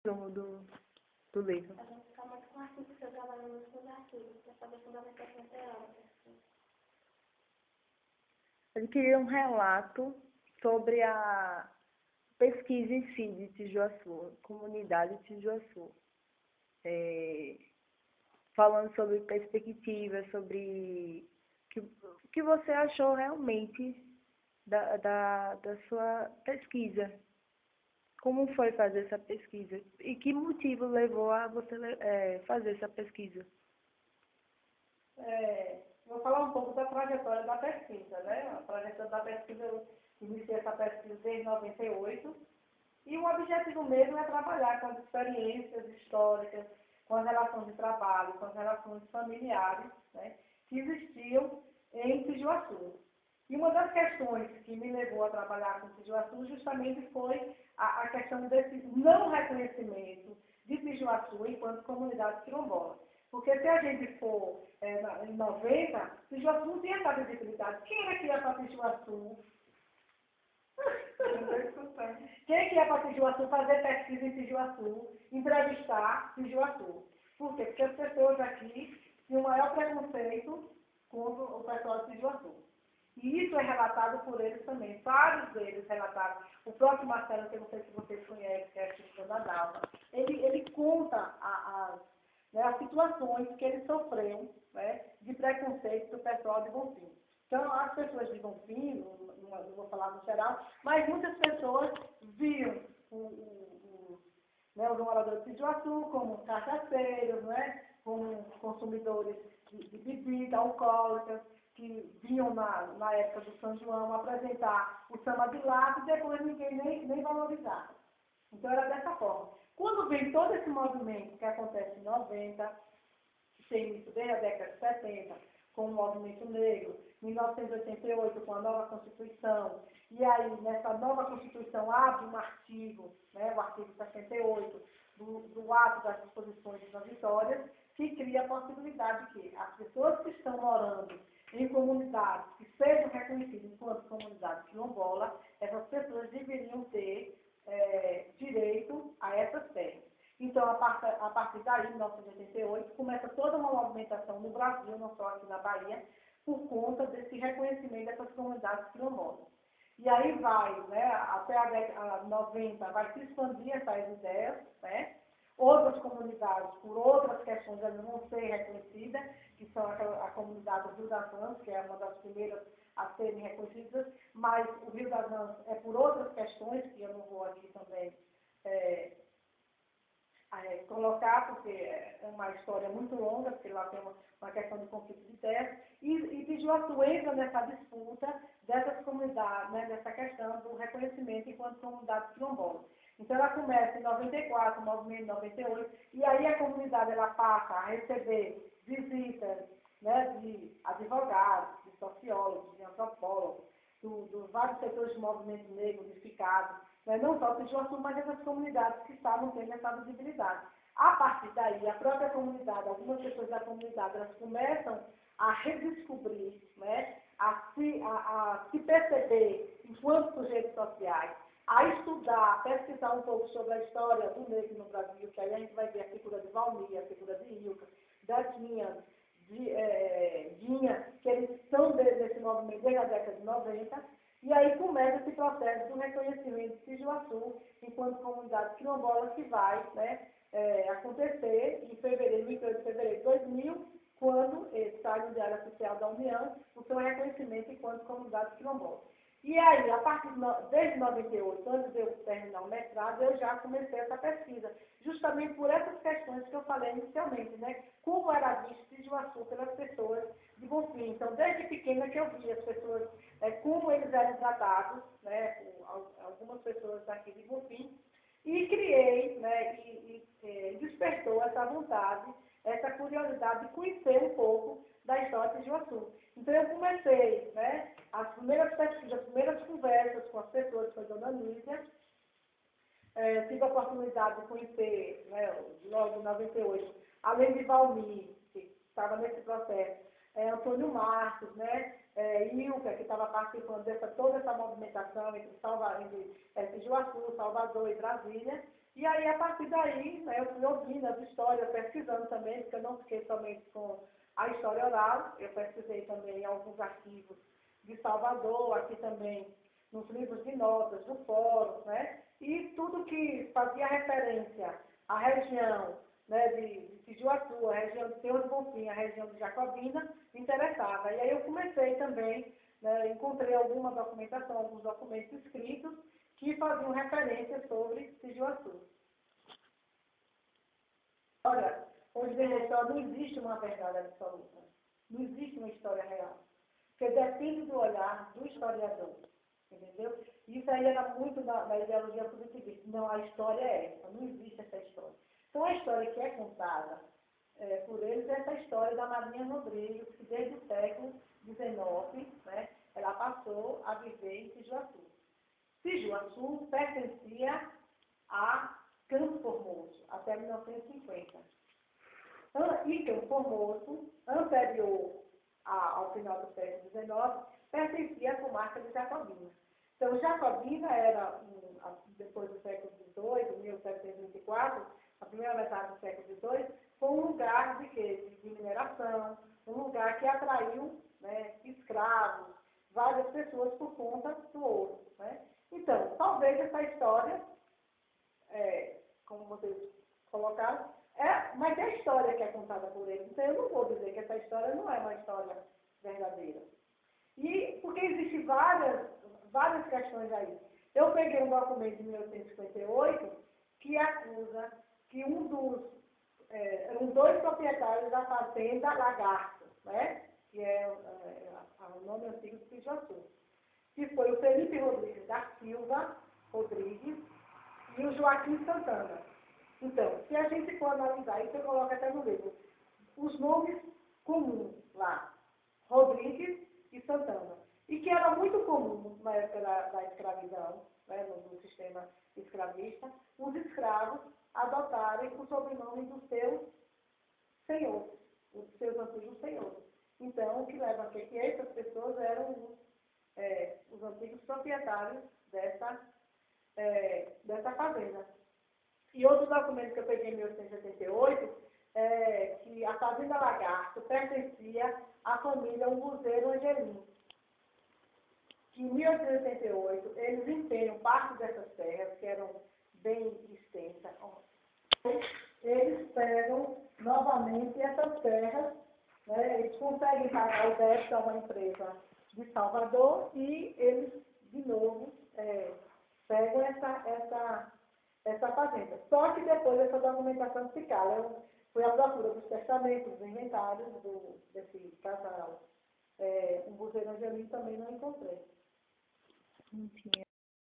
do livro. A gente fica muito com assunto que eu trabalho muito com os artigos, para saber fundamentação teórica. Ele queria um relato sobre a pesquisa em si de Tijuaçu, comunidade de Tijuaçu. Falando sobre perspectiva, sobre o que você achou realmente da sua pesquisa. Como foi fazer essa pesquisa? E que motivo levou a você fazer essa pesquisa? Vou falar um pouco da trajetória da pesquisa, né? A trajetória da pesquisa, eu iniciei essa pesquisa desde 98, e o objetivo mesmo é trabalhar com as experiências históricas, com as relações de trabalho, com as relações familiares, né, que existiam em Tijuaçu. E uma das questões que me levou a trabalhar com Tijuaçu justamente foi a questão desse não reconhecimento de Tijuaçu enquanto comunidade quilombola. Porque se a gente for em 90, Tijuaçu não tinha essa visibilidade. Quem era que ia para Tijuaçu? Quem que ia para Tijuaçu fazer pesquisa em Tijuaçu, entrevistar Tijuaçu? Por quê? Porque as pessoas aqui tinham o maior preconceito contra o pessoal de Tijuaçu. E isso é relatado por eles também. Vários deles relataram. O próprio Marcelo, que eu não sei se vocês conhecem, que é a da Dalva, ele conta as situações que ele sofreu, né, de preconceito do pessoal de Bonfim. Então, as pessoas de Bonfim, não vou falar no geral, mas muitas pessoas viam os moradores de Tijuaçu como cachaceiros, né, como consumidores de bebida alcoólicas, que vinham na época do São João apresentar o samba de lata e depois ninguém nem valorizava. Então, era dessa forma. Quando vem todo esse movimento que acontece em 90, que tem início desde a década de 70, com o movimento negro, em 1988, com a nova Constituição, e aí, nessa nova Constituição, abre um artigo, né, o artigo 68, do ato das disposições transitórias, que cria a possibilidade de que as pessoas que estão morando em comunidades que sejam reconhecidas enquanto comunidade quilombola, essas pessoas deveriam ter direito a essas terras. Então, a partir daí, em 1988, começa toda uma movimentação no Brasil, não só aqui na Bahia, por conta desse reconhecimento dessas comunidades quilombolas. E aí vai, né, até a década 90, vai se expandir essas ideias, né? Outras comunidades, por outras questões, elas vão ser reconhecidas, que são a comunidade do Rio das Mãos, que é uma das primeiras a serem reconhecidas, mas o Rio das Mãos é por outras questões, que eu não vou aqui também colocar, porque é uma história muito longa, porque lá tem uma questão de conflito de terras, e Tijuaçu entra nessa disputa dessas comunidades, né, dessa questão do reconhecimento enquanto comunidade quilombola. Então, ela começa em 94, o movimento em 98, e aí a comunidade ela passa a receber visitas, né, de advogados, de sociólogos, de antropólogos, dos vários setores de movimento negro unificado, né, não só Tijuaçu, mas essas comunidades que estavam tendo essa visibilidade. A partir daí, a própria comunidade, algumas pessoas da comunidade, elas começam a redescobrir, né, a se perceber enquanto sujeitos sociais, a estudar, a pesquisar um pouco sobre a história do negro no Brasil, que aí a gente vai ver a figura de Valmir, a figura de Ilka, da Dinha, que eles estão nesse movimento desde a década de 90, e aí começa esse processo do reconhecimento de Tijuaçu enquanto comunidade quilombola que vai, né, acontecer em fevereiro, 28 de fevereiro de 2000, quando sai no Diário Oficial da União o seu reconhecimento enquanto comunidade quilombola. E aí, desde 98, antes de eu terminar o mestrado, eu já comecei essa pesquisa, justamente por essas questões que eu falei inicialmente, né? Como era visto Tijuaçu pelas pessoas de Bonfim. Então, desde pequena que eu vi as pessoas, como eles eram tratados, né? Algumas pessoas daqui de Bonfim, e criei, né? E despertou essa vontade, essa curiosidade de conhecer um pouco da história de Tijuaçu. Então, eu comecei, né, as primeiras pesquisas, as primeiras conversas com as pessoas, com a dona Nízia. Tive a oportunidade de conhecer, né, logo em 98, além de Valmir, que estava nesse processo, Antônio Marcos, né, Ilka, que estava participando toda essa movimentação entre Tijuaçu, Salvador e Brasília. E aí, a partir daí, né, eu fui ouvindo as histórias, pesquisando também, porque eu não fiquei somente com a história oral, eu pesquisei também em alguns arquivos de Salvador, aqui também nos livros de notas do fórum, né? E tudo que fazia referência à região, né, de Tijuaçu, a região de Senhor do Bonfim, a região de Jacobina, me interessava. E aí eu comecei também, né, encontrei alguma documentação, alguns documentos escritos que faziam referência sobre Tijuaçu. Olha, onde vem a história, não existe uma verdade absoluta. Não existe uma história real. Porque depende do olhar do historiador. Entendeu? Isso aí era muito da ideologia positivista. Não, a história é essa, não existe essa história. Então, a história que é contada por eles é essa história da Marinha Rodrigues, que desde o século XIX, né, ela passou a viver em Tijuaçu. Tijuaçu pertencia a Campo Formoso, até 1950. E Campo Formoso, anterior ao final do século XIX, pertencia à comarca de Jacobina. Então, Jacobina era, depois do século XVIII, 1724, a primeira metade do século XVIII, foi um lugar de mineração, um lugar que atraiu, né, escravos, várias pessoas por conta do ouro. Né? Então, talvez essa história, como vocês colocaram, mas é a história que é contada por eles. Então, eu não vou dizer que essa história não é uma história verdadeira. E porque existem várias questões aí. Eu peguei um documento de 1858 que acusa que eram dois proprietários da fazenda Lagarto, né? Que é o nome antigo de Tijuaçu, que foi o Felipe Rodrigues da Silva Rodrigues e o Joaquim Santana. Então, se a gente for analisar, isso eu coloco até no livro, os nomes comuns lá, Rodrigues e Santana, e que era muito comum na época da escravidão, né, no sistema escravista, os escravos adotarem o sobrenome dos seus senhores, os seus antigos senhores. Então, o que leva a que essas pessoas eram os antigos proprietários dessa fazenda. E outro documento que eu peguei em 1878 é que a fazenda Lagarto pertencia à família Umbuzeiro Angelim, que em 1888 eles empenham parte dessas terras, que eram bem extensas. Eles pegam novamente essas terras, né, eles conseguem pagar o débito a uma empresa de Salvador e eles, de novo, pegam essa fazenda. Só que depois essa documentação se cala. Eu fui à procura dos testamentos, dos inventários desse casal. Umbuzeiro Angelim também não encontrei. Não tinha.